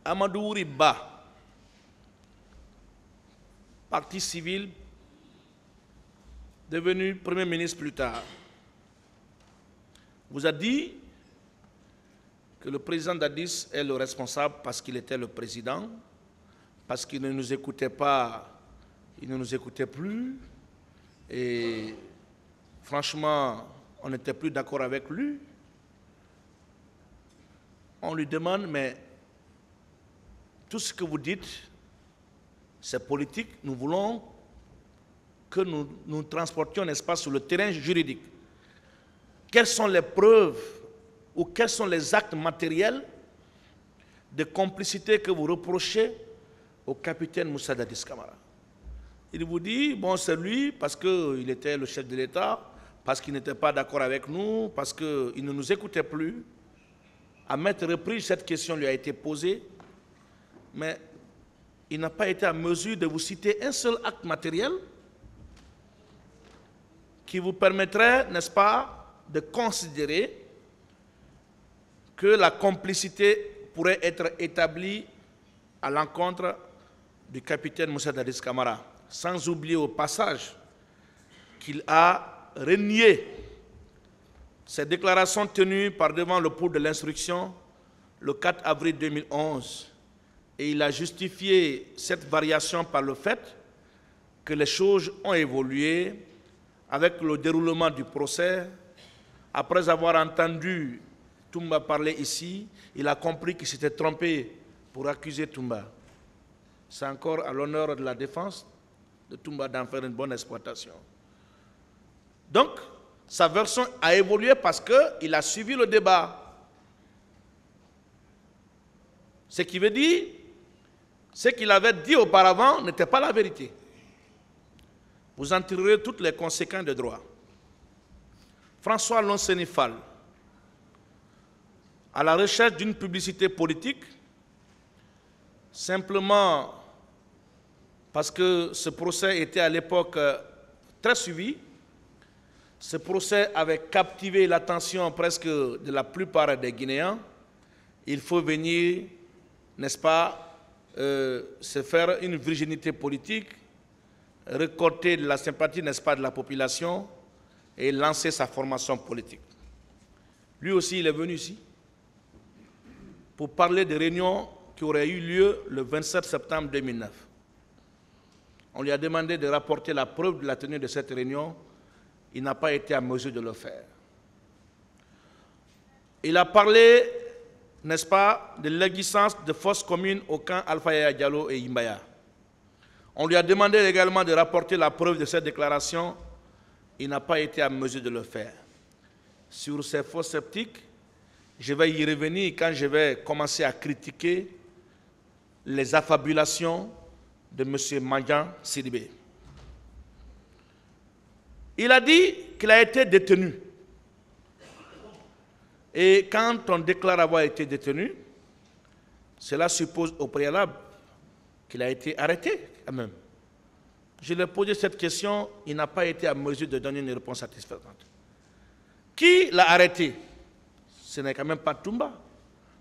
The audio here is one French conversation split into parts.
Amadou Ouri Ba, parti civil, devenu Premier ministre plus tard, vous a dit que le président Dadis est le responsable parce qu'il était le président, parce qu'il ne nous écoutait pas, il ne nous écoutait plus, et franchement, on n'était plus d'accord avec lui. On lui demande, mais tout ce que vous dites, c'est politique, nous voulons que nous transportions, n'est-ce pas, sur le terrain juridique. Quelles sont les preuves ou quels sont les actes matériels de complicité que vous reprochez au capitaine Moussa Dadis Camara? Il vous dit, bon, c'est lui parce qu'il était le chef de l'État, parce qu'il n'était pas d'accord avec nous, parce qu'il ne nous écoutait plus. À maintes reprises, cette question lui a été posée, mais il n'a pas été en mesure de vous citer un seul acte matériel qui vous permettrait, n'est-ce pas, de considérer que la complicité pourrait être établie à l'encontre du capitaine Moussa Dadis Camara, sans oublier au passage qu'il a renié ces déclarations tenues par devant le pôle de l'instruction le 4 avril 2011, et il a justifié cette variation par le fait que les choses ont évolué avec le déroulement du procès. Après avoir entendu Toumba parler ici, il a compris qu'il s'était trompé pour accuser Toumba. C'est encore à l'honneur de la défense de Toumba d'en faire une bonne exploitation. Donc, sa version a évolué parce qu'il a suivi le débat. Ce qui veut dire, ce qu'il avait dit auparavant n'était pas la vérité. Vous en tirerez toutes les conséquences de droit. François Lonsenifal, à la recherche d'une publicité politique, simplement parce que ce procès était à l'époque très suivi, ce procès avait captivé l'attention presque de la plupart des Guinéens. Il faut venir, n'est-ce pas, se faire une virginité politique, récolter de la sympathie, n'est-ce pas, de la population et lancer sa formation politique. Lui aussi, il est venu ici pour parler des réunions qui auraient eu lieu le 27 septembre 2009. On lui a demandé de rapporter la preuve de la tenue de cette réunion. Il n'a pas été en mesure de le faire. Il a parlé, n'est-ce pas, de l'existence de fosses communes au camp Alpha Yaya Diallo et Imbaya. On lui a demandé également de rapporter la preuve de cette déclaration. Il n'a pas été en mesure de le faire. Sur ces fosses sceptiques, je vais y revenir quand je vais commencer à critiquer les affabulations de M. Mandian Sidibé. Il a dit qu'il a été détenu. Et quand on déclare avoir été détenu, cela suppose au préalable qu'il a été arrêté quand même. Je lui ai posé cette question, il n'a pas été en mesure de donner une réponse satisfaisante. Qui l'a arrêté? Ce n'est quand même pas Toumba.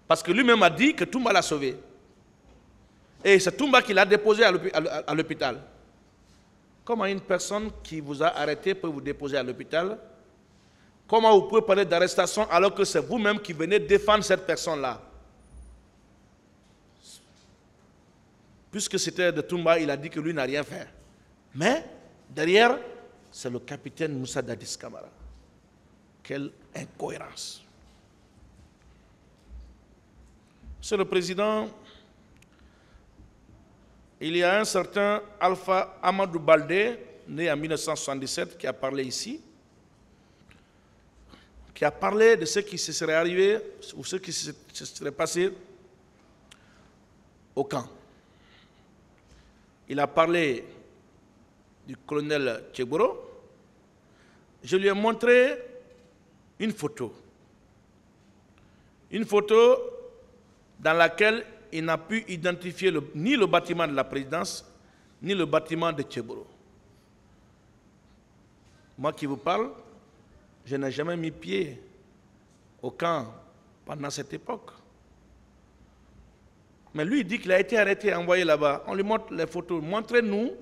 Parce que lui-même a dit que Toumba l'a sauvé. Et c'est Toumba qui l'a déposé à l'hôpital. Comment une personne qui vous a arrêté peut vous déposer à l'hôpital? Comment vous pouvez parler d'arrestation alors que c'est vous-même qui venez défendre cette personne-là? Puisque c'était de Toumba, il a dit que lui n'a rien fait. Mais derrière, c'est le capitaine Moussa Dadis Camara. Quelle incohérence. Monsieur le Président, il y a un certain Alpha Amadou Baldé, né en 1977, qui a parlé ici, qui a parlé de ce qui se serait arrivé ou ce qui se serait passé au camp. Il a parlé du colonel Tcheboro. Je lui ai montré une photo dans laquelle il n'a pu identifier ni le bâtiment de la présidence, ni le bâtiment de Tcheboro. Moi qui vous parle, je n'ai jamais mis pied au camp pendant cette époque. Mais lui, il dit qu'il a été arrêté et envoyé là-bas. On lui montre les photos. Montrez-nous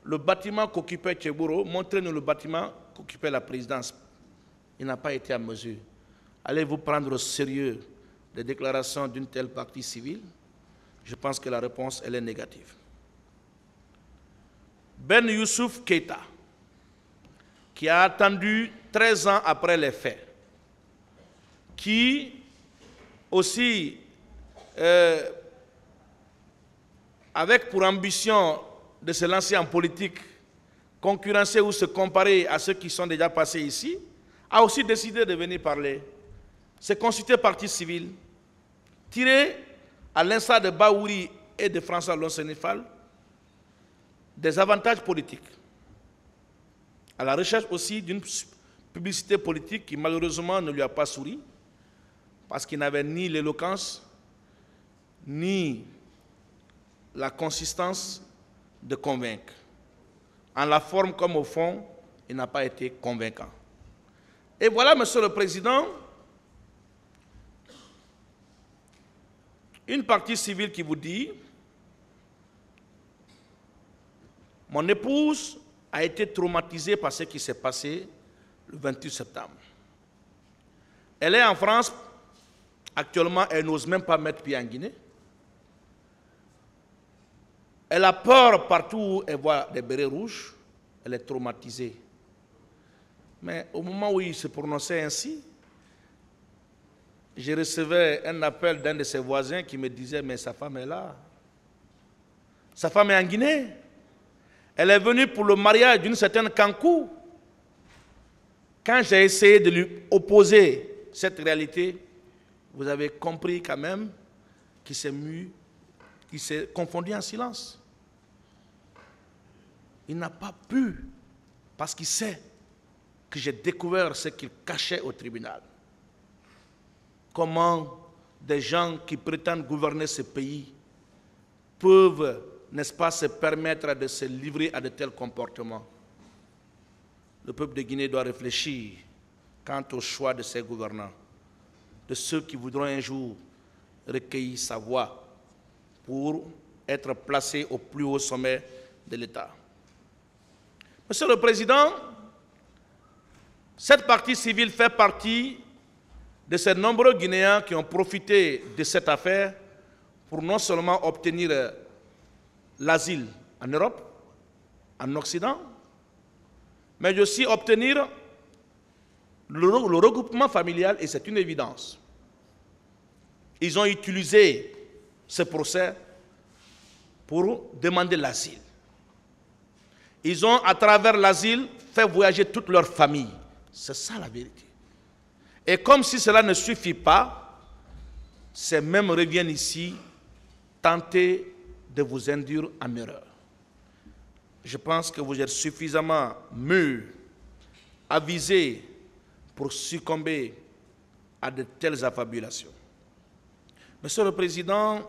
le bâtiment qu'occupait Tchebouro, montrez-nous le bâtiment qu'occupait la présidence. Il n'a pas été à mesure. Allez-vous prendre au sérieux les déclarations d'une telle partie civile? Je pense que la réponse, elle est négative. Ben Youssouf Keïta, qui a attendu 13 ans après les faits, qui aussi, avec pour ambition de se lancer en politique, concurrencer ou se comparer à ceux qui sont déjà passés ici, a aussi décidé de venir parler. Se consulter partie civile, tirer, à l'instar de Baouri et de François Lonsenifal, des avantages politiques, à la recherche aussi d'une publicité politique qui malheureusement ne lui a pas souri, parce qu'il n'avait ni l'éloquence, ni la consistance de convaincre. En la forme comme au fond, il n'a pas été convaincant. Et voilà, Monsieur le Président, une partie civile qui vous dit: mon épouse a été traumatisée par ce qui s'est passé le 28 septembre. Elle est en France, actuellement, elle n'ose même pas mettre pied en Guinée. Elle a peur partout où elle voit des bérets rouges, elle est traumatisée. Mais au moment où il se prononçait ainsi, je recevais un appel d'un de ses voisins qui me disait: mais sa femme est là. Sa femme est en Guinée. Elle est venue pour le mariage d'une certaine Kankou. Quand j'ai essayé de lui opposer cette réalité, vous avez compris quand même qu'il s'est mu, qu'il s'est confondu en silence. Il n'a pas pu, parce qu'il sait que j'ai découvert ce qu'il cachait au tribunal. Comment des gens qui prétendent gouverner ce pays peuvent, n'est-ce pas, se permettre de se livrer à de tels comportements. Le peuple de Guinée doit réfléchir quant au choix de ses gouvernants, de ceux qui voudront un jour recueillir sa voix pour être placés au plus haut sommet de l'État. Monsieur le Président, cette partie civile fait partie de ces nombreux Guinéens qui ont profité de cette affaire pour non seulement obtenir l'asile en Europe, en Occident, mais aussi obtenir le regroupement familial, et c'est une évidence. Ils ont utilisé ce procès pour demander l'asile. Ils ont, à travers l'asile, fait voyager toute leur famille. C'est ça la vérité. Et comme si cela ne suffit pas, ces mêmes reviennent ici tenter de vous induire en erreur. Je pense que vous êtes suffisamment mûrs, avisés pour succomber à de telles affabulations. Monsieur le Président,